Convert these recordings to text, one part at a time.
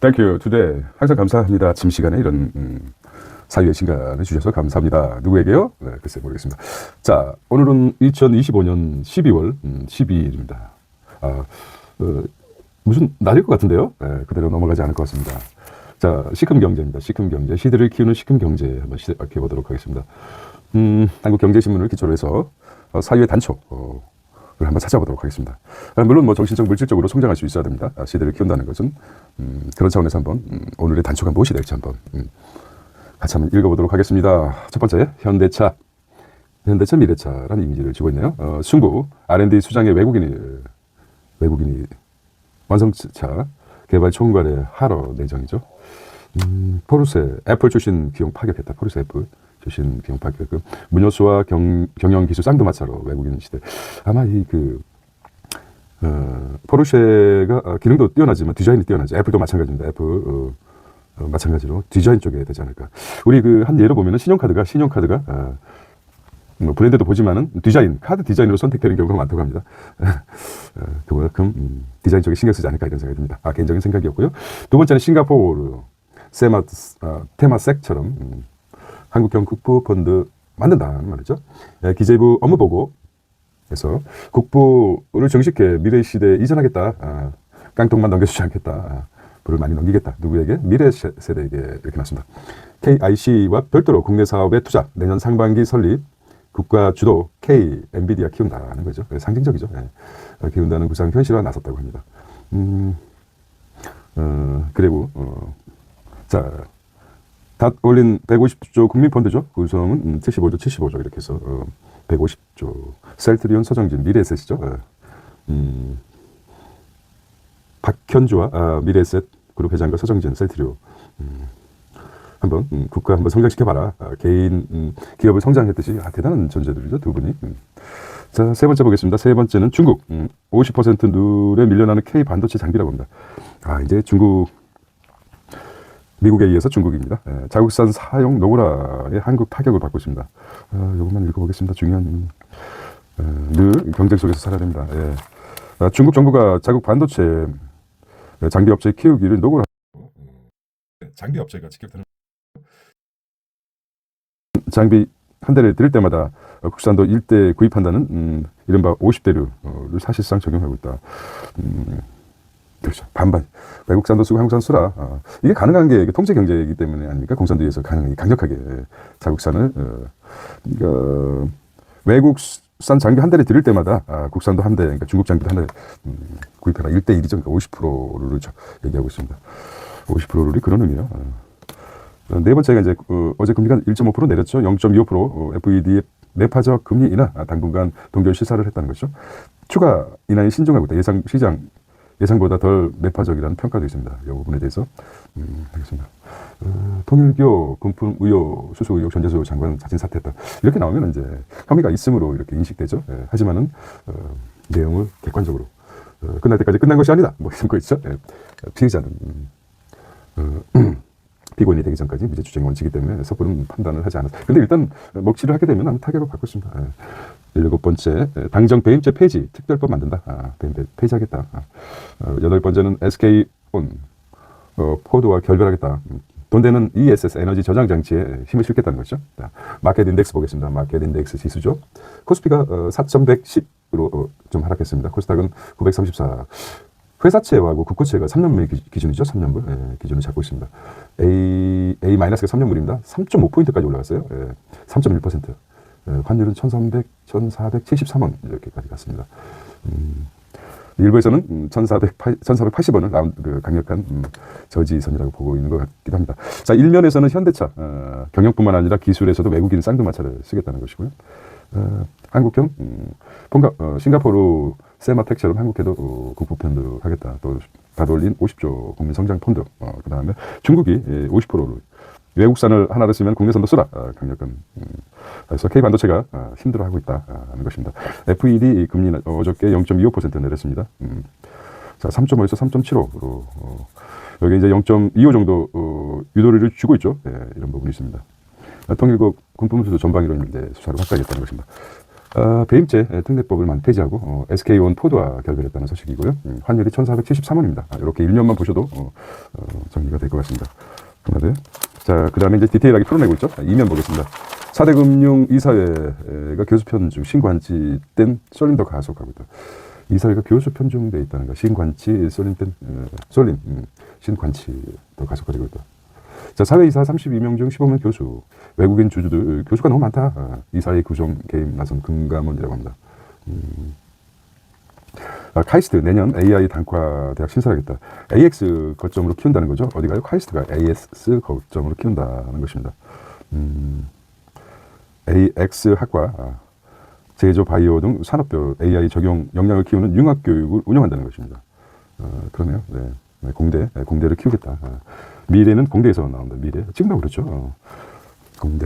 Thank you. Today. 항상 감사합니다. 아침 시간에 이런 사유의 시간을 주셔서 감사합니다. 누구에게요? 네, 글쎄 모르겠습니다. 자, 오늘은 2025년 12월 12일입니다. 무슨 날일 것 같은데요? 네, 그대로 넘어가지 않을 것 같습니다. 자, 시금경제입니다. 시금경제. 시대를 키우는 시금경제 한번 시작해 보도록 하겠습니다. 한국경제신문을 기초로 해서 사유의 단초를 한번 찾아보도록 하겠습니다. 물론 뭐 정신적, 물질적으로 성장할 수 있어야 됩니다. 시대를 키운다는 것은 그런 차원에서 한번 오늘의 단초가 무엇이 될지 한번 같이 한번 읽어보도록 하겠습니다. 첫 번째, 현대차, 미래차라는 이미지를 쥐고 있네요. 중국 R&D 수장의 외국인이 완성차 개발 총괄의 하러 내정이죠. 포르쉐, 애플 출신 기용 파격했다. 포르쉐 애플 출신 기용 파격. 문효수와 경영 기술 쌍두마차로 외국인 시대. 아마 포르쉐가 기능도 뛰어나지만 디자인이 뛰어나죠. 애플도 마찬가지입니다. 애플 마찬가지로 디자인 쪽에 되지 않을까. 우리 한 예로 보면은 신용카드가 뭐 브랜드도 보지만은 카드 디자인으로 선택되는 경우가 많다고 합니다. 그만큼 디자인 쪽에 신경 쓰지 않을까 이런 생각이 듭니다. 개인적인 생각이었고요. 두 번째는 싱가포르 테마섹처럼 한국형 국부펀드 만든다는 말이죠. 기재부 업무보고에서 국부를 정식해 미래 시대에 이전하겠다. 깡통만 넘겨주지 않겠다. 불을 많이 넘기겠다. 누구에게? 미래 세대에게 이렇게 나왔습니다. KIC와 별도로 국내 사업에 투자, 내년 상반기 설립, 국가 주도 K, 엔비디아 키운다는 거죠. 상징적이죠. 키운다는 구상 현실화 나섰다고 합니다. 그리고 자, 닷 올린 150조 국민펀드죠. 구성은 75조 이렇게 해서 150조. 셀트리온, 서정진, 미래에셋이죠. 박현주와 미래에셋 그룹 회장과 서정진, 셀트리온. 한번 국가 한번 성장시켜봐라. 개인 기업을 성장했듯이 대단한 존재들이죠. 두 분이. 자, 세 번째 보겠습니다. 세 번째는 중국. 50% 눈에 밀려나는 K 반도체 장비라고 합니다. 이제 미국에 의해서 중국입니다. 자국산 사용 노후라의 한국 타격을 받고 있습니다. 이것만 읽어보겠습니다. 중요한 늘 경쟁 속에서 살아야 됩니다. 중국 정부가 자국 반도체 장비 업체 키우기를 노고를 하고 장비 업체가 직접 장비 한 대를 들일 때마다 국산도 1대 구입한다는 이른바 50대류를 사실상 적용하고 있다. 그렇죠. 반반. 외국산도 쓰고 한국산 쓰라. 이게 가능한 게 통제 경제이기 때문에 아닙니까? 공산주의에서 강력하게 자국산을 외국산 장비 한 대를 들일 때마다 국산도 한 대, 그러니까 중국 장비도 한 대 구입해라. 1대 1이죠. 그러니까 50%를 얘기하고 있습니다. 50%를 그런 의미예요. 네 번째가 이제 어제 금리가 1.5% 내렸죠. 0.25% FED의 매파적 금리 인하 당분간 동결 시사를 했다는 거죠. 추가 인하에 신중하고 있다. 예상보다 덜 매파적이라는 평가도 있습니다. 이 부분에 대해서 하겠습니다. 통일교 금품 의혹, 수수 의혹, 전재수 장관 자진 사퇴했다. 이렇게 나오면 이제 혐의가 있음으로 이렇게 인식되죠. 하지만은 내용을 객관적으로 끝날 때까지 끝난 것이 아니다. 뭐 이런 거 있죠. 피해자는 피고인이 되기 전까지 무죄 추정이 원칙이기 때문에 섣부른 판단을 하지 않았다. 근데 일단 먹칠을 하게 되면 아마 타격을 받고 있습니다. 7번째, 당정 배임죄 폐지, 특별법 만든다. 배임죄 폐지하겠다. 8번째는 SK온, 포드와 결별하겠다. 돈 되는 ESS 에너지 저장 장치에 힘을 실겠다는 거죠. 마켓 인덱스 보겠습니다. 마켓 인덱스 지수죠. 코스피가 4,110으로 좀 하락했습니다. 코스닥은 934. 회사채하고 국고채가 3년물 기준이죠. 3년물 기준을 잡고 있습니다. A-가 3년물입니다. 3.5포인트까지 올라갔어요. 3.1%. 환율은 1,473원 이렇게까지 갔습니다. 일부에서는 1,480원을 강력한 저지선이라고 보고 있는 것 같기도 합니다. 자, 일면에서는 현대차, 경영뿐만 아니라 기술에서도 외국인 쌍두마차를 쓰겠다는 것이고요. 한국형, 싱가포르 세마텍처럼 한국에도 국부펀드 하겠다. 또 다돌린 50조 국민성장펀드. 그 다음에 중국이 50%를 외국산을 하나를 쓰면 국내산도 쓰라. 강력한. 그래서 K반도체가 힘들어하고 있다는 것입니다. FED 금리는 어저께 0.25% 내렸습니다. 자, 3.5에서 3.75로 여기 이제 0.25 정도 유도리를 주고 있죠. 이런 부분이 있습니다. 통일국 군품수도 전방위로 이제 수사를 확대하겠다는 것입니다. 배임죄 특례법을 폐지하고 SK온 포드와 결별했다는 소식이고요. 환율이 1,473원입니다. 이렇게 1년만 보셔도 정리가 될 것 같습니다. 하나, 자, 그 다음에 이제 디테일하게 풀어내고 있죠. 2면 보겠습니다. 4대 금융 이사회가 교수 편중, 신관치 땐 쏠림도 가속하고 있다. 이사회가 교수 편중돼 있다는 거. 신관치, 쏠림 땐, 쏠림, 신관치도 가속화되고 있다. 자, 사회이사 32명 중 15명 교수. 외국인 주주들, 교수가 너무 많다. 이사회 구성 개입 나선 금감원이라고 합니다. 카이스트 내년 AI 단과 대학 신설하겠다. AX 거점으로 키운다는 거죠. 어디가요? 카이스트가 AX 거점으로 키운다는 것입니다. AX 학과, 제조 바이오 등 산업별 AI 적용 역량을 키우는 융합 교육을 운영한다는 것입니다. 그러네요. 네. 공대를 키우겠다. 미래는 공대에서 나온다. 미래. 지금도 그렇죠. 공대.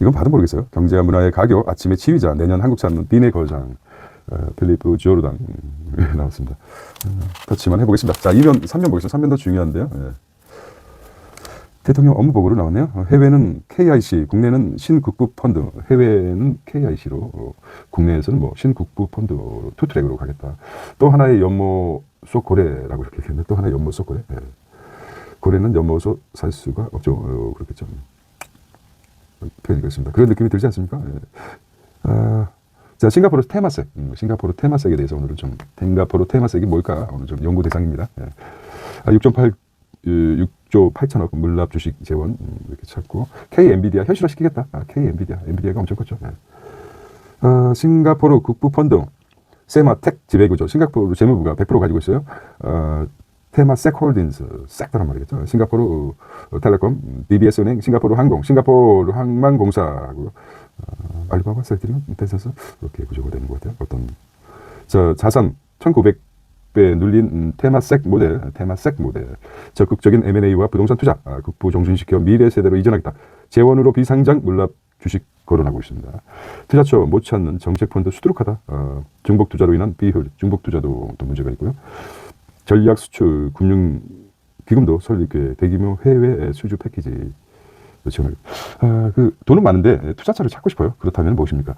이건 봐도 모르겠어요. 경제와 문화의 가교, 아침의 지휘자, 내년 한국산 비내 거장, 필리프 조르당 나왔습니다. 터치만 해보겠습니다. 자, 2면, 3면 보겠습니다. 3면 더 중요한데요. 네. 대통령 업무 보고로 나왔네요. 해외는 KIC, 국내는 신국부 펀드, 해외는 KIC로, 국내에서는 뭐 신국부 펀드로 투트랙으로 가겠다. 또 하나의 연못 속 고래라고 이렇게 얘기했는데, 또 하나의 연못 속 고래. 네. 고래는 연못으로 살 수가 없죠. 그렇겠죠. 표현이 있습니다. 그런 느낌이 들지 않습니까? 네. 자, 싱가포르 테마색. 싱가포르 테마색에 대해서 오늘은 좀, 싱가포르 테마색이 뭘까? 오늘 좀 연구 대상입니다. 네. 6조 8천억 물납 주식 재원 이렇게 찾고 K 엔비디아 현실화 시키겠다. K 엔비디아가 엄청 컸죠. 네. 싱가포르 국부 펀드 세마텍 지배구조 싱가포르 재무부가 100% 가지고 있어요. 테마섹 홀딩스 섹터란 말이겠죠. 싱가포르 텔레콤, BBS 은행, 싱가포르 항공, 싱가포르 항만공사하고 알리바바 셀트리온 떼서서 이렇게 구조가 되는 것 같아요. 어떤 자산 1,900배 눌린 테마섹 모델, 적극적인 M&A와 부동산 투자, 국부 정진시켜 미래 세대로 이전하겠다. 재원으로 비상장 물납 주식 거론하고 있습니다. 투자처 못 찾는 정책펀드 수두룩하다. 중복 투자로 인한 비효율, 중복 투자도 또 문제가 있고요. 전략 수출 금융 기금도 설립 대규모 해외 수주 패키지 지원을. 그 돈은 많은데 투자처를 찾고 싶어요. 그렇다면 무엇입니까?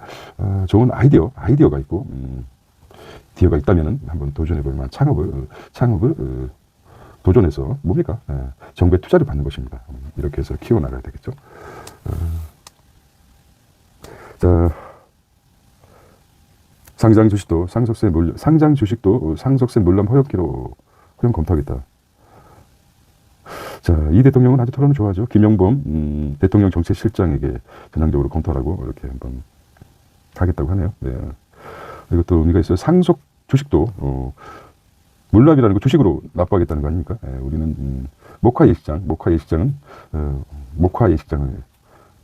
좋은 아이디어가 있고 기회가 있다면 한번 도전해볼 만한 창업을 도전해서 뭡니까? 정부의 투자를 받는 것입니다. 이렇게 해서 키워나가야 되겠죠. 자, 상장 주식도 상속세 물람 허용기로 허용 검토하겠다. 자, 이 대통령은 아주 토론을 좋아하죠. 김영범 대통령 정책실장에게 전향적으로 검토하라고 이렇게 한번 하겠다고 하네요. 네. 이것도 의미가 있어요. 상속 주식도 물납이라는 거 주식으로 납부하겠다는 거 아닙니까? 우리는 목화 예식장을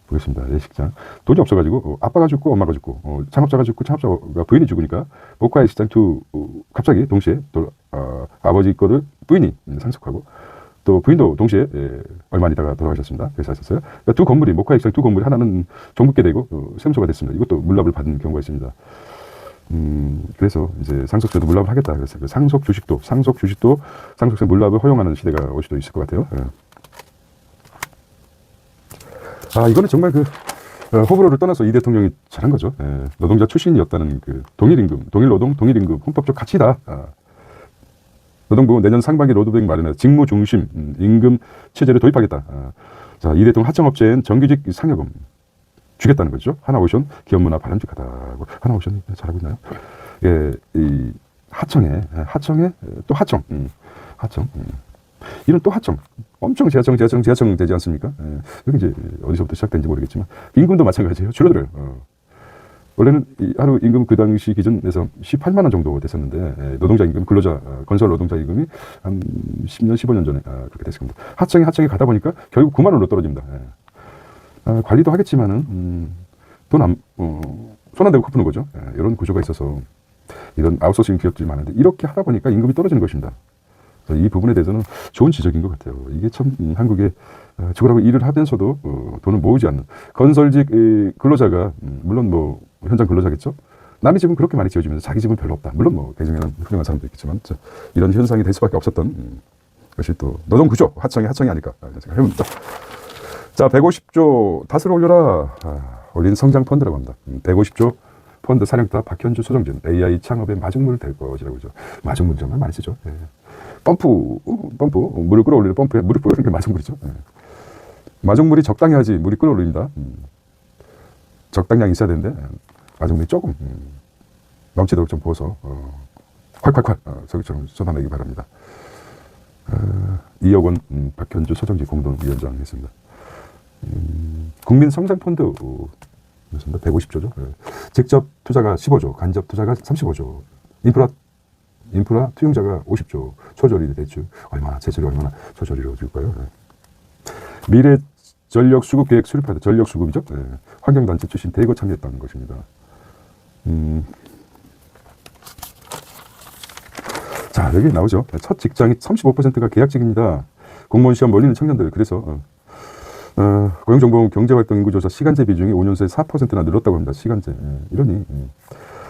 보겠습니다. 예식장. 돈이 없어가지고 아빠가 죽고 엄마가 죽고 창업자가 죽고 창업자가 부인이 죽으니까 목화 예식장 갑자기 동시에 아버지 거를 부인이 상속하고 또 부인도 동시에 얼마 안 있다가 돌아가셨습니다. 회사였었어요. 그러니까 두 건물이 목화 예식장 두 건물이 하나는 종북게 되고 세무서가 됐습니다. 이것도 물납을 받은 경우가 있습니다. 그래서 이제 상속세도 물납을 하겠다. 그래서 상속 주식도 상속세 물납을 허용하는 시대가 올 수도 있을 것 같아요. 이거는 정말 호불호를 떠나서 이 대통령이 잘한 거죠. 노동자 출신이었다는 동일임금, 동일노동, 동일임금, 헌법적 가치다. 노동부 내년 상반기 로드백 마련해 직무 중심 임금 체제를 도입하겠다. 자, 이 대통령 하청업체엔 정규직 상여금 주겠다는 거죠. 하나오션 기업문화 바람직하다고. 하나오션이 잘하고 있나요? 이 하청에 또 하청. 이런 또 하청. 엄청 지하청 되지 않습니까? 여기 이제 어디서부터 시작된지 모르겠지만 임금도 마찬가지예요. 줄어들어요. 원래는 하루 임금 그 당시 기준에서 18만 원 정도 됐었는데 노동자 임금, 건설 노동자 임금이 한 10년, 15년 전에 그렇게 됐습니다. 하청에 가다 보니까 결국 9만 원으로 떨어집니다. 관리도 하겠지만은 손 안 대고 코푸는 거죠. 이런 구조가 있어서 이런 아웃소싱 기업들이 많은데 이렇게 하다 보니까 임금이 떨어지는 것입니다. 이 부분에 대해서는 좋은 지적인 것 같아요. 이게 참 한국에 죽으라고 일을 하면서도 돈을 모으지 않는 건설직 근로자가 물론 뭐 현장 근로자겠죠. 남의 집은 그렇게 많이 지어주면서 자기 집은 별로 없다. 물론 뭐 개중에는 훌륭한 사람도 있겠지만 이런 현상이 될 수밖에 없었던 것이 또 노동구조 하청이 아닐까 생각해봅니다. 자, 150조 닷을 올려라. 올린 성장 펀드라고 합니다. 150조 펀드 사령타 박현주 소정진 AI 창업의 마중물 될 것이라고 하죠. 마중물 정말 많이 쓰죠. 예. 펌프, 물을 끌어올리는 펌프에 물을 뿌리는 게 마중물이죠. 예. 마중물이 적당히 하지 물이 끌어올립니다. 적당량이 있어야 되는데 마중물이 조금 넘치도록 좀 부어서 콸콸콸 저기처럼 쏟아내기 바랍니다. 2억 원 박현주 소정지 공동위원장 했습니다. 국민성장펀드 150조죠. 직접 투자가 15조, 간접 투자가 35조, 인프라 투용자가 50조, 초저리 대출 얼마나 제출이 얼마나 초저리로 줄까요? 미래 전력 수급 계획 수립하다 전력 수급이죠. 환경단체 출신 대거 참여했다는 것입니다. 자, 여기 나오죠. 첫 직장이 35%가 계약직입니다. 공무원 시험 몰리는 청년들. 그래서 고용정보원 경제활동 인구조사 시간제 비중이 5년 새에 4%나 늘었다고 합니다. 시간제. 이러니.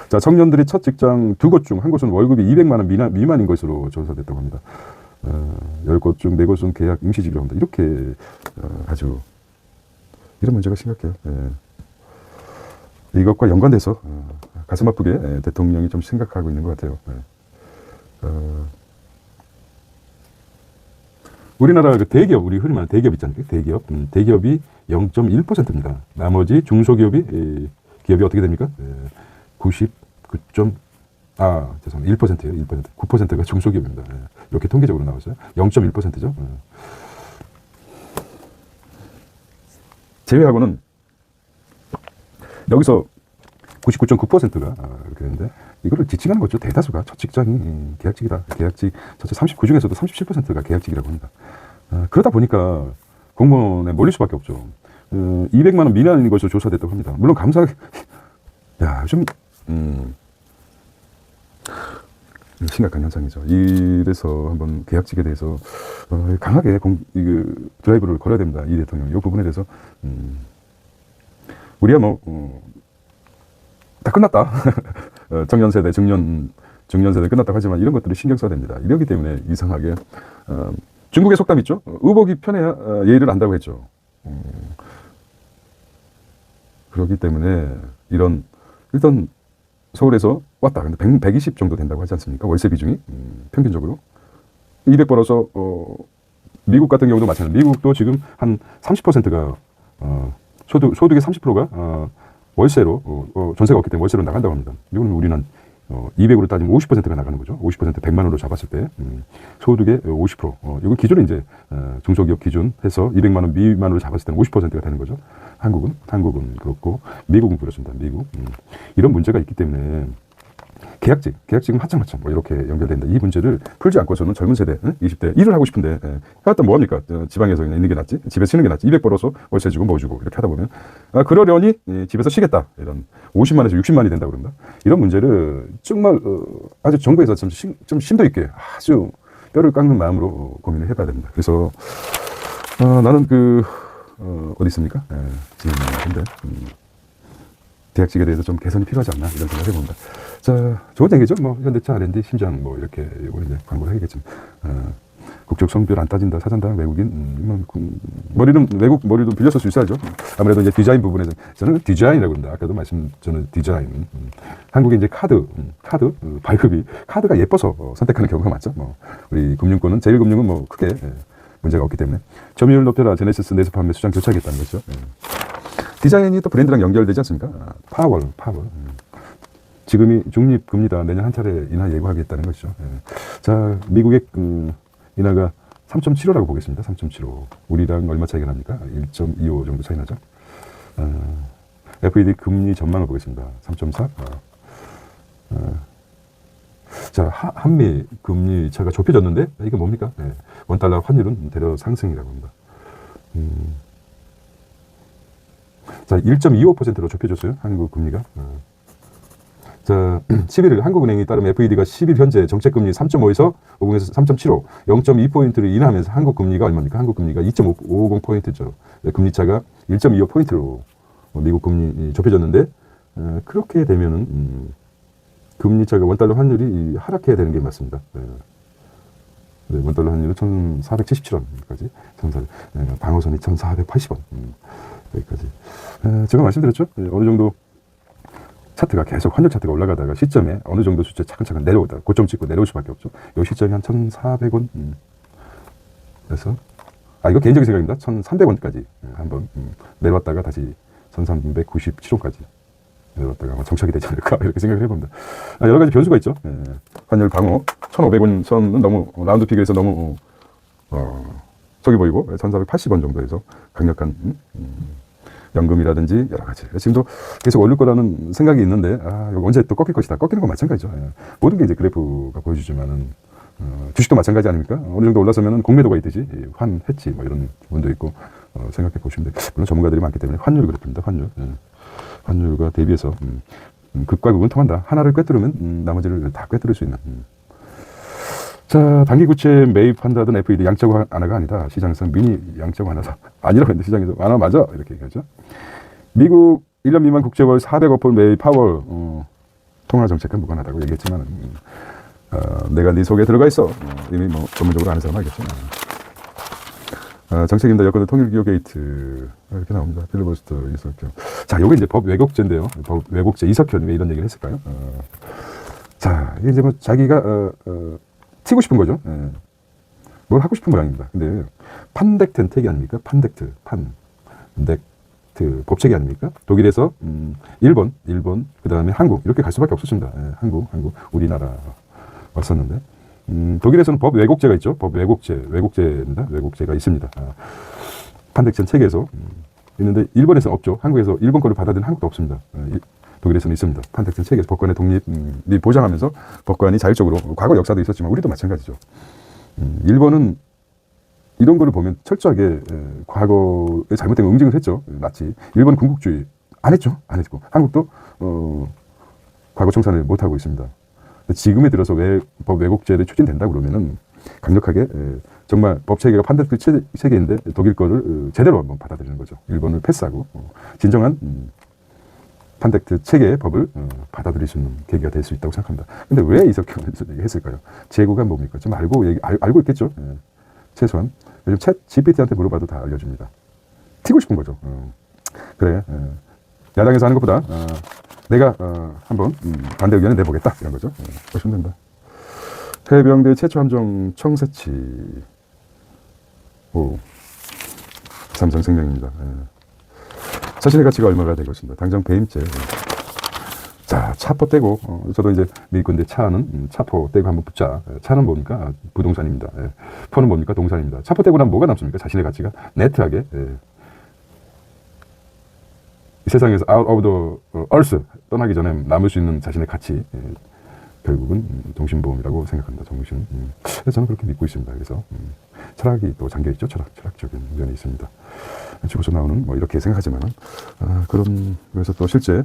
자, 청년들이 첫 직장 2곳 중 한 곳은 월급이 200만 원 미만인 것으로 조사됐다고 합니다. 10곳 중 4곳은 계약 임시직이라고 합니다. 이렇게 아주 이런 문제가 심각해요. 이것과 연관돼서 가슴 아프게 대통령이 좀 생각하고 있는 것 같아요. 우리나라 그 대기업, 우리 흔히 말하는 대기업 있잖아요. 대기업, 대기업이 0.1%입니다. 나머지 중소기업이 기업이 어떻게 됩니까? 1%예요. 1%. 9%가 중소기업입니다. 이렇게 통계적으로 나왔어요. 0.1%죠. 제외하고는 여기서 99.9%가 이렇게 되는데 이거를 지칭하는 거죠. 대다수가 첫 직장이 계약직이다. 계약직 전체 39 중에서도 37%가 계약직이라고 합니다. 그러다 보니까 공무원에 몰릴 수밖에 없죠. 200만 원 미만인 것으로 조사됐다고 합니다. 물론 감사하게 야, 요즘 심각한 현상이죠. 이래서 한번 계약직에 대해서 강하게 드라이브를 걸어야 됩니다. 이 대통령. 이 부분에 대해서 우리야 다 끝났다. 청년 세대, 중년 세대 끝났다고 하지만 이런 것들을 신경 써야 됩니다. 이러기 때문에 이상하게 중국의 속담 있죠. 의복이 편해야 예의를 안다고 했죠. 그렇기 때문에 일단 서울에서 왔다. 근데 120 정도 된다고 하지 않습니까? 월세 비중이 평균적으로 200 벌어서 미국 같은 경우도 마찬가지입니다. 미국도 지금 한 30%가 소득의 30%가 월세로 전세가 없기 때문에 월세로 나간다고 합니다. 이거는 우리는 200으로 따지면 50%가 나가는 거죠. 50% 100만 원으로 잡았을 때 소득의 50%. 이거 기준은 이제 중소기업 기준 해서 200만 원 미만으로 잡았을 때는 50%가 되는 거죠. 한국은 그렇고 미국은 그렇습니다. 미국. 이런 문제가 있기 때문에 계약직은 하찮 뭐 이렇게 연결된다. 이 문제를 풀지 않고서는 젊은 세대, 20대 일을 하고 싶은데 하여튼 뭐합니까? 지방에서 그냥 있는 게 낫지. 집에서 쉬는 게 낫지. 200 벌어서 월세 주고 뭐 주고 이렇게 하다 보면 그러려니 집에서 쉬겠다. 이런 50만에서 60만이 된다고 그런다. 이런 문제를 정말 아주 정부에서 좀 심도 있게 아주 뼈를 깎는 마음으로 고민을 해봐야 됩니다. 그래서 나는 어디 있습니까? 근데 계약직에 대해서 좀 개선이 필요하지 않나 이런 생각을 해봅니다. 자, 좋은 얘기죠. 뭐 현대차 R&D 심장 뭐 이렇게 이번에 이제 광고를 해야겠지만 국적 성별 안 따진다 사잔다 외국인 머리는 외국 머리도 빌렸을 수 있어야죠. 아무래도 이제 디자인 부분에서 저는 디자인이라고 합니다. 아까도 저는 디자인 한국의 이제 카드 발급이 카드가 예뻐서 선택하는 경우가 많죠. 뭐 우리 금융권은 제일금융은 뭐 크게 문제가 없기 때문에 점유율 높여라 제네시스 내수 판매 수장 교체하겠다는 거죠. 디자인이 또 브랜드랑 연결되지 않습니까? 파워. 지금이 중립금리다. 내년 한 차례 인하 예고하겠다는 것이죠. 자, 미국의 인하가 3.75라고 보겠습니다. 3.75. 우리랑 얼마 차이가 납니까? 1.25 정도 차이 나죠. FED 금리 전망을 보겠습니다. 3.4. 자, 한미 금리 차가 좁혀졌는데 이게 뭡니까? 원달러 환율은 대려 상승이라고 합니다. 자, 1.25%로 좁혀졌어요. 한국 금리가. 자, 11일 한국은행이 따르면 FED가 10일 현재 정책금리 3.5에서 50에서 3.75, 0.2포인트를 인하하면서 한국 금리가 얼마입니까? 한국 금리가 2.50포인트죠. 금리차가 1.25포인트로 미국 금리 좁혀졌는데 그렇게 되면은 금리차가 원달러 환율이 하락해야 되는 게 맞습니다. 네, 원달러 환율은 1,477원까지, 방어선이 1,480원 여기까지. 제가 말씀드렸죠. 어느 정도 차트가 계속 환율 차트가 올라가다가 시점에 어느 정도 수치 차근차근 내려오다 고점 찍고 내려올 수밖에 없죠. 요 시점이 한 1,400원. 그래서 이거 개인적인 생각입니다. 1,300원까지 한번 내려왔다가 다시 1,397원까지 내려왔다가 아마 정착이 되지 않을까 이렇게 생각을 해봅니다. 여러 가지 변수가 있죠. 환율 방어 1,500원 선은 너무 라운드 픽에서 너무 속이 보이고 1,480원 정도에서 강력한 연금이라든지 여러 가지. 지금도 계속 올릴 거라는 생각이 있는데 이거 언제 또 꺾일 것이다. 꺾이는 건 마찬가지죠. 모든 게 이제 그래프가 보여주지만은 주식도 마찬가지 아닙니까? 어느 정도 올라서면 공매도가 있듯이 환했지 뭐 이런 부분도 있고 생각해 보시면 돼요. 물론 전문가들이 많기 때문에 환율 그래프입니다. 환율. 환율과 대비해서 극과 극은 통한다. 하나를 꿰뚫으면 나머지를 다 꿰뚫을 수 있는. 자, 단기 구체 매입한다던 FED 양적 완화가 아니다. 시장에서 미니 양적 완화다. 아니라고 했는데 시장에서 완화 맞아. 이렇게 얘기하죠. 미국 1년 미만 국제월 400억 원 매입 파월 통화 정책은 무관하다고 얘기했지만 내가 네 속에 들어가 있어. 이미 뭐 전문적으로 아는 사람 알겠죠. 정책임자 여건의 통일기호 게이트 이렇게 나옵니다. 필리버스터 이석현. 자, 요게 이제 법 왜곡죄인데요. 법 왜곡죄 이석현 왜 이런 얘기를 했을까요? 자, 이게 이제 뭐 자기가 튀고 싶은 거죠. 뭘 하고 싶은 모양입니다. 근데 판덱트는 택이 아닙니까? 판덱트, 판덱트 법칙이 아닙니까? 독일에서 일본, 그 다음에 한국 이렇게 갈 수밖에 없었습니다. 한국, 우리나라 왔었는데 독일에서는 법 왜곡죄가 있죠. 법 왜곡죄입니다. 왜곡죄가 있습니다. 판덱트는 책에서 있는데 일본에서는 없죠. 한국에서 일본 거를 받아들인 한국도 없습니다. 독일에서는 있습니다. 판덱트는 책에서 법관의 독립이 보장하면서 법관이 자율적으로 과거 역사도 있었지만 우리도 마찬가지죠. 일본은 이런 거를 보면 철저하게 과거에 잘못된 응징을 했죠. 나치. 일본 군국주의 안 했죠. 안 했고 한국도 과거 청산을 못 하고 있습니다. 지금에 들어서 왜 법 왜곡죄를 추진된다 그러면은 강력하게 정말 법 체계가 판덱트 체계인데 독일 거를 제대로 한번 받아들이는 거죠. 일본을 패스하고 진정한 판덱트 체계의 법을 받아들일 수 있는 계기가 될 수 있다고 생각합니다. 근데 왜 이석현을 얘기했을까요? 재고가 뭡니까? 좀 알고 있겠죠. 최소한 요즘 챗 GPT한테 물어봐도 다 알려줍니다. 튀고 싶은 거죠. 그래. 야당에서 하는 것보다 내가 한번 반대 의견을 내보겠다 이런 거죠. 보시면 된다. 해병대 최초 함정 청새치. 삼성생명입니다. 자신의 가치가 얼마가 될 것인가. 당장 배임죄. 자, 차포 떼고 저도 이제 미국 건데 차는 차포 떼고 한번 붙자. 차는 뭡니까? 부동산입니다. 포는 뭡니까? 동산입니다. 차포 떼고 나면 뭐가 남습니까? 자신의 가치가 네트하게 이 세상에서 out of the earth 떠나기 전에 남을 수 있는 자신의 가치 결국은 정신보험이라고 생각합니다. 정신. 그래서 저는 그렇게 믿고 있습니다. 그래서 철학이 또 잠겨있죠. 철학적인 면이 있습니다. 죽어서 나오는 뭐 이렇게 생각하지만 그런 그래서 또 실제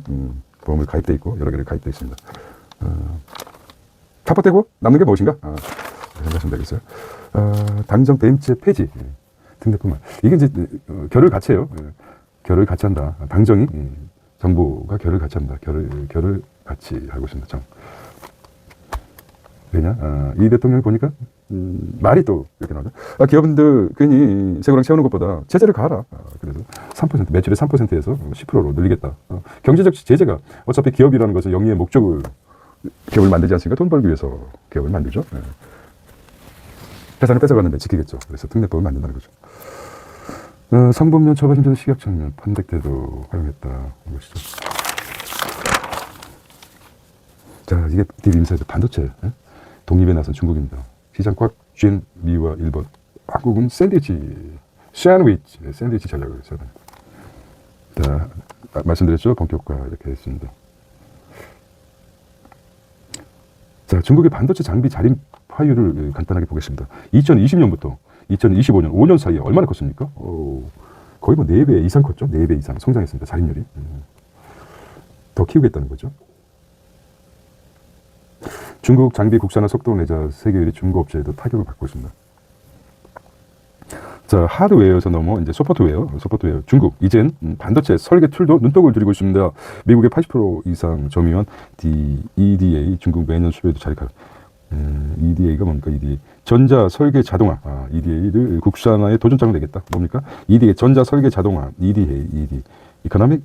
보험을 가입돼 있고 여러 개를 가입돼 있습니다. 차포떼고 남는 게 무엇인가? 생각하시면 되겠어요. 당정 배임죄 폐지 등대뿐만 이게 이제 결을 같이 해요. 결을 같이 한다. 당정이 정부가 결을 같이 한다. 결을 같이 하고 있습니다. 왜냐? 이 대통령이 보니까 말이 또 이렇게 나오죠. 기업인들 괜히 새고랑 채우는 것보다 제재를 가하라. 그래서 3% 매출의 3%에서 10%로 늘리겠다. 경제적 제재가 어차피 기업이라는 것은 영리의 목적을 기업을 만들지 않습니까? 돈 벌기 위해서 기업을 만들죠. 회사는 뺏어갔는데 지키겠죠. 그래서 특례법을 만든다는 거죠. 성범죄 처벌 심사 식약청면 판덱때도 활용했다. 보시죠. 자, 이게 딥인사이드 반도체 독립에 나선 중국입니다. 시장 꽉 쥔 미와 일본. 한국은 샌드위치 전략을 써요. 자, 말씀드렸죠. 본격화 이렇게 했습니다. 자, 중국의 반도체 장비 자립 화율을 간단하게 보겠습니다. 2020년부터 2025년 5년 사이에 얼마나 컸습니까? 거의 뭐 4배 이상 컸죠. 4배 이상 성장했습니다. 자립률이. 더 키우겠다는 거죠. 중국 장비 국산화 속도를 내자 세계 1위 중고업체에도 타격을 받고 있습니다. 자, 하드웨어에서 넘어 이제 소프트웨어. 중국 이젠 반도체 설계 툴도 눈독을 들이고 있습니다. 미국의 80% 이상 점유한 EDA 중국 매년 수요에도 자리하고 EDA가 뭡니까? EDA. 전자 설계 자동화. EDA를 국산화에 도전장을 내겠다. 뭡니까? EDA. 전자 설계 자동화. EDA. 이코노믹,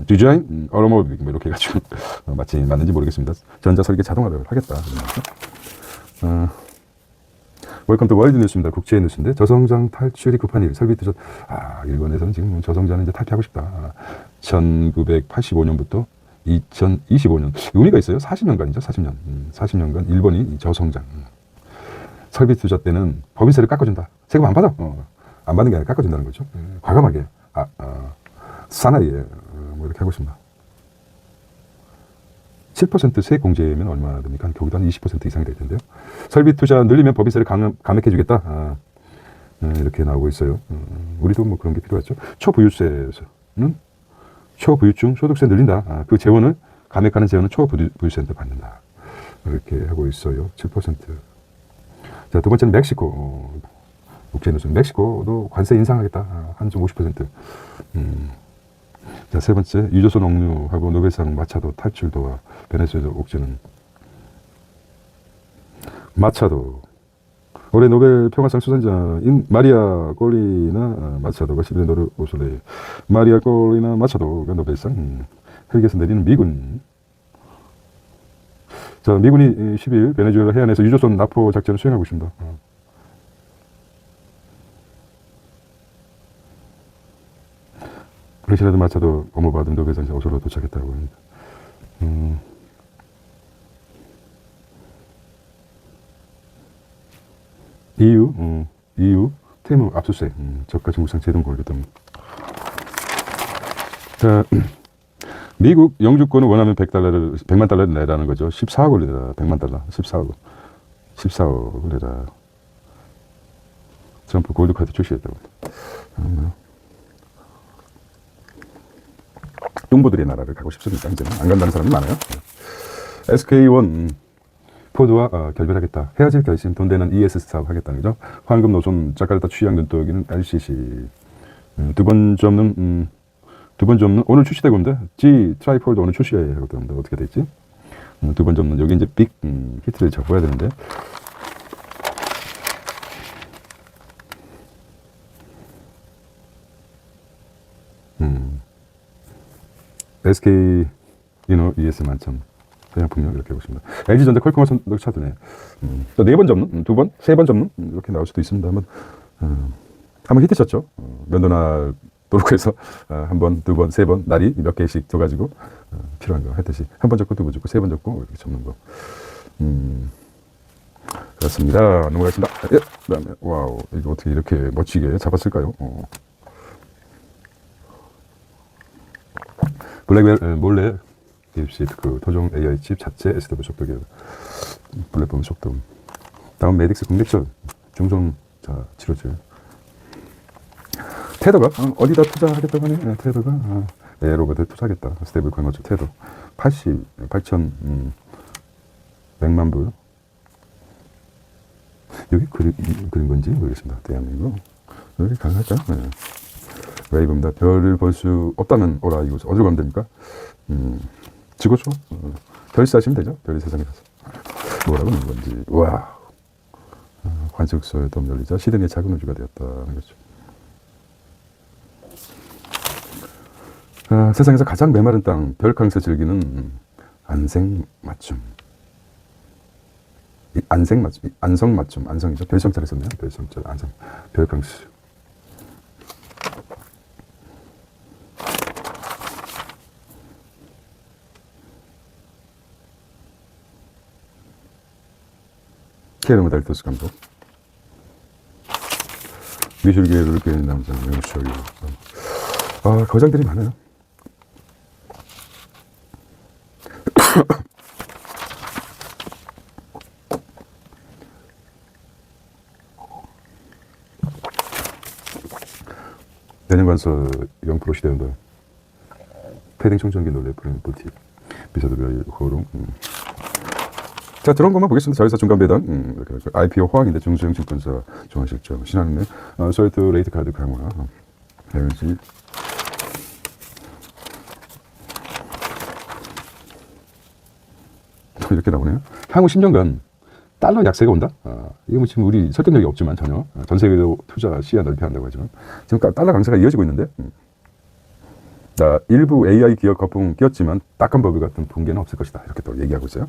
디자인, 어로모빌 뭐 이렇게 해가지고 맞는지 모르겠습니다. 전자 설계 자동화를 하겠다. 웰컴 투 월드 뉴스입니다. 국제 뉴스인데 저성장 탈출이 급한 일. 설비 투자. 일본에서는 지금 저성장을 이제 탈피하고 싶다. 1985년부터 2025년 의미가 있어요. 40년간이죠. 40년간 일본이 저성장. 설비 투자 때는 법인세를 깎아준다. 세금 안 받아. 안 받는 게 아니라 깎아준다는 거죠. 과감하게. 사나이에 뭐 이렇게 하고 있습니다. 7% 세공제면 얼마나 됩니까? 거기도 한 20% 이상이 될 텐데요. 설비 투자 늘리면 법인세를 감액해주겠다. 이렇게 나오고 있어요. 우리도 뭐 그런 게 필요하죠. 초부유세는 초부유증 소득세 늘린다. 그 재원을 감액하는 재원은 초부유세한테 받는다. 이렇게 하고 있어요. 7%. 자, 두 번째는 멕시코. 국제뉴스. 멕시코도 관세 인상하겠다. 한 좀 50%. 자, 세 번째, 유조선 억류하고 노벨상 마차도 탈출도와 베네수엘라 옥죄는 마차도. 올해 노벨 평화상 수상자인 마리아 꼴리나 마차도가 11일 노르 오솔레. 마리아 꼴리나 마차도가 노벨상 헬기에서 내리는 미군. 자, 미군이 10일 베네수엘라 해안에서 유조선 납포 작전을 수행하고 있습니다. 리차드 마차도 업무받은 노벨상 오슬로 도착했다고 합니다. EU 테무 압수수색, 저가 중국산 제동 골격등. 자, 미국 영주권을 원하면 100만 달러를 내라는 거죠. 14억을 내라. 100만 달러. 14억을 내라. 트럼프 골드카드 출시했다고. 뚱보들의 나라를 가고 싶습니다. 이제는 안 간다는 사람이 많아요. SK1 포드와 결별하겠다. 헤어질 결심, 돈 되는 ES 사업 하겠다는 거죠. 황금 노선 자카르타 취약 눈독이는 LCC. 두 번 접는 오늘 출시되고 있는데 G 트라이폴드 오늘 출시해야 하거든요. 어떻게 될지. 두 번 접는 여기 이제 빅 히트를 잡아야 되는데. SK 이노 ES 만점 사양품명 이렇게 하고 있습니다. LG전자 퀄컴 선덕 차드네. 네 번 접는, 두 번, 세 번 접는 이렇게 나올 수도 있습니다. 한번 히트 쳤죠. 면도날 도로에서 한 번, 두 번, 세 번 날이 몇 개씩 줘가지고 필요한 거 했듯이 한 번 접고 두 번 접고 세 번 접고 이렇게 접는 거. 그렇습니다. 넘어가겠습니다. 예, 그다음에 와우 이거 어떻게 이렇게 멋지게 잡았을까요? 블랙웰 몰래 딥십 그 토종 AI 칩 자체 SW 속도기 플랫폼 속도. 다음 메딕스 국내철 중성 자 치료제. 테더가 어디다 투자하겠다고 하네. 테더가 에어로봇에 투자하겠다. 스테이블 코인 어쩌 테더 100만 불. 여기 그린 건지 모르겠습니다. 대한민국 여기 가능할까? 네. 웨이브입니다. 별을 볼 수 없다면 오라. 이거 어디로 가면 됩니까? 지구촌? 별시 하시면 되죠. 별이 세상에 가서 뭐라고 하는 건지. 와, 관측소에 덤 열리자 시드니의 작은 우주가 되었다는 거죠. 세상에서 가장 메마른 땅, 별캉스 즐기는 안생 맞춤. 안성 맞춤, 안성이죠. 별성자를 썼네요. 별성자, 안성, 별캉스. 케르모 델토스 감독. 미술계를 그린 남자, 명수적이고. 거장들이 많아요. 내년관서 0% 시대운동. 패딩 청정기 놀래 브랜드 볼티. 비서드별 호롱. 자, 들어온 것만 보겠습니다. 자회사 중간배당, IPO 호황인데 중소형 증권사 종합실적, 신한은행, 솔트 레이트 카드 강화, LG. 이렇게 나오네요. 향후 10년간 달러 약세가 온다? 이게 뭐 지금 우리 설득력이 없지만 전혀. 전 세계로 투자 시야 넓게 한다고 하지만 지금 달러 강세가 이어지고 있는데. 자, 일부 AI 기업 거품 끼었지만 딱한 버블 같은 붕괴는 없을 것이다. 이렇게 또 얘기하고 있어요.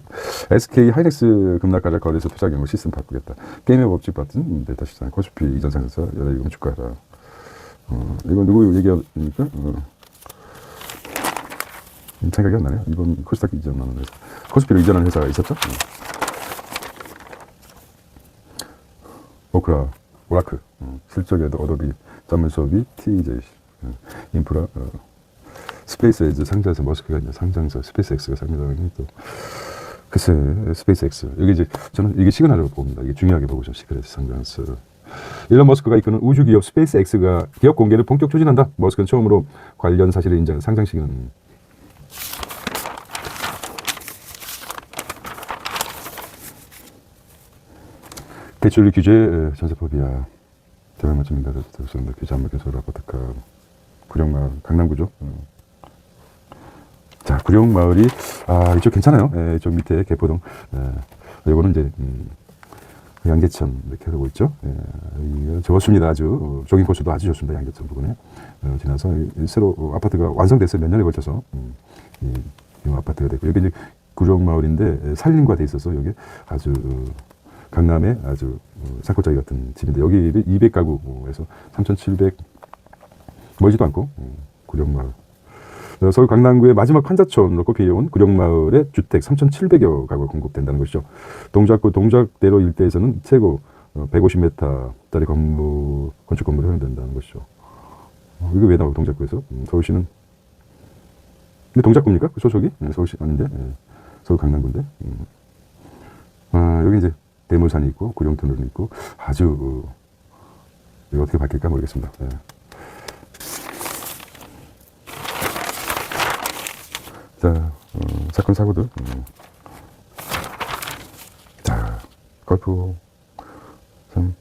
SK 하이닉스 급락가를 거래소 투자 경우 시스템 바꾸겠다. 게임의 법칙 같은 데이터 시장 코스피 이전 상승사 여러 이금 주가라. 이건 누구 얘기합니까? 생각이 안 나네요. 이번 코스닥 이전하는 회사. 코스피로 이전하는 회사가 있었죠? 오크라, 오라클, 실적에도 어도비, 전문 수업이 TJC, 인프라, 스페이스X 상장사 머스크가 이제 상장사 스페이스X가 상장하는 또 글쎄 스페이스X 여기 이제 저는 이게 시그널이라고 봅니다. 이게 중요하게 보고 좀 시그널 상장사. 일론 머스크가 이끄는 우주 기업 스페이스X가 기업 공개를 본격 추진한다. 머스크는 처음으로 관련 사실을 인정한 상장 시기는 대출 규제 전세법이야. 대외 맞춤인가를 들었었는데 규제 안 먹혀서 라포트카 구룡마을 강남구죠. 자, 구룡마을이 이쪽 괜찮아요. 이쪽 밑에 개포동. 요거는 이제 양재천 이렇게 하고 있죠. 좋습니다. 아주 조깅 코스도 아주 좋습니다. 양재천 부근에 지나서 새로 아파트가 완성됐어요. 몇 년에 걸쳐서 이 아파트가 됐고 여기 이제 구룡마을인데 산림과 돼 있어서 여기 아주 강남에 아주 산골짜기 같은 집인데 여기를 200가구에서 3,700 멀지도 않고 구룡마을. 서울 강남구의 마지막 환자촌으로 꼽혀온 구룡마을의 주택 3,700여 가구가 공급된다는 것이죠. 동작구 동작대로 일대에서는 최고 150m짜리 건축 건물이 허용된다는 것이죠. 이거 왜 나오고 동작구에서? 서울시는 근데 동작구입니까? 그 소속이? 서울시 아닌데 서울 강남구인데. 여기 이제 대물산이 있고 구룡터널이 있고 아주 이거 어떻게 바뀔까 모르겠습니다. 자, 사건 사고들. 자, 골프 참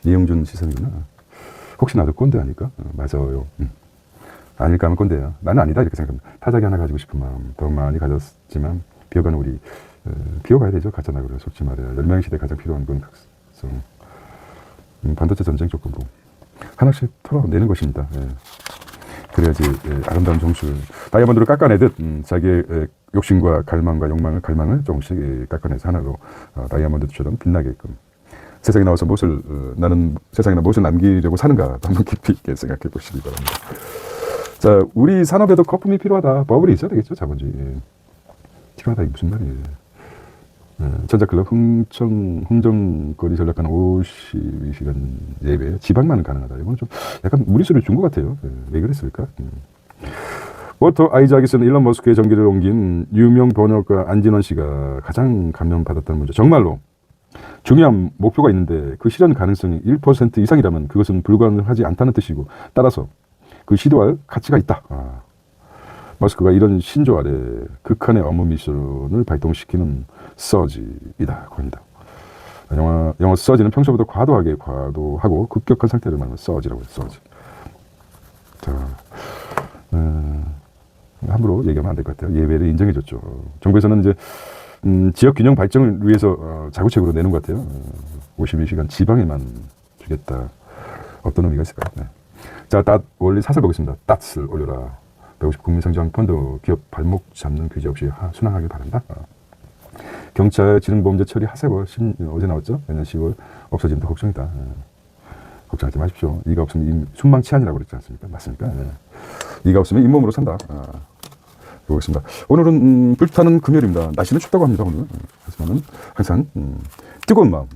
이영준 시선이구나. 혹시 나도 꼰대 아닐까? 맞아요. 아닐까 하면 꼰대야. 나는 아니다 이렇게 생각합니다. 타자기 하나 가지고 싶은 마음 더 많이 가졌지만 비어가는 우리 비어가야 되죠. 가짜나 그래. 솔직히 말해야 멸망의 시대에 가장 필요한 건 각성. 반도체 전쟁 조건부 하나씩 털어내는 것입니다. 그래야지 아름다운 정sul 다이아몬드를 깎아내듯 자기의 욕심과 갈망과 갈망을 조금씩 깎아내서 하나로 다이아몬드처럼 빛나게끔 세상에 나와서 나는 세상에 무엇을 남기려고 사는가 한번 깊이 있게 생각해 보시기 바랍니다. 자, 우리 산업에도 거품이 필요하다. 버블이 있어야 되겠죠. 자본주의 필요하다. 이게 무슨 말이에요. 전자클럽 흥정거리 전략가는 52시간 예배 지방만은 가능하다. 이건 좀 약간 무리수를 준 것 같아요. 왜 그랬을까? 워터 아이자기슨 일론 머스크의 전기를 옮긴 유명 번역가 안진원 씨가 가장 감명받았다는 문제. 정말로 중요한 목표가 있는데 그 실현 가능성이 1% 이상이라면 그것은 불가능하지 않다는 뜻이고 따라서 그 시도할 가치가 있다. 머스크가 이런 신조 아래 극한의 업무 미션을 발동시키는 서지이다. 합니다. 영어 서지는 평소보다 과도하고 급격한 상태를 말하는 서지라고 해요. 서지. 자, 함부로 얘기하면 안 될 것 같아요. 예배를 인정해줬죠. 정부에서는 이제 지역 균형 발전을 위해서 자구책으로 내는 것 같아요. 52시간 지방에만 주겠다. 어떤 의미가 있을까요? 네. 자, 원리 사설 보겠습니다. 닷을 올려라. 150 국민성장펀드 기업 발목 잡는 규제 없이 순항하길 바란다. 경찰 지능범죄 처리 하세월 어제 나왔죠? 내년 10월 없어진다. 걱정이다. 걱정하지 마십시오. 이가 없으면 순망치안이라고 그랬지 않습니까? 맞습니까? 이가 없으면 잇몸으로 산다. 보겠습니다. 오늘은 불타는 금요일입니다. 날씨는 춥다고 합니다. 오늘. 하지만은 항상 뜨거운 마음,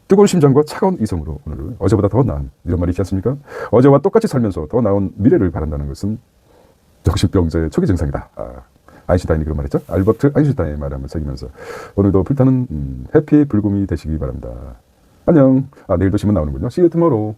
뜨거운 심장과 차가운 이성으로 오늘을 어제보다 더 나은 이런 말이 있지 않습니까? 어제와 똑같이 살면서 더 나은 미래를 바란다는 것은 정신병자의 초기 증상이다. 아인슈타인이 그런 말했죠. 알버트 아인슈타인의 말을 한번 새기면서 오늘도 불타는 해피 불금이 되시기 바랍니다. 안녕. 내일도 신문 나오는군요. See you tomorrow.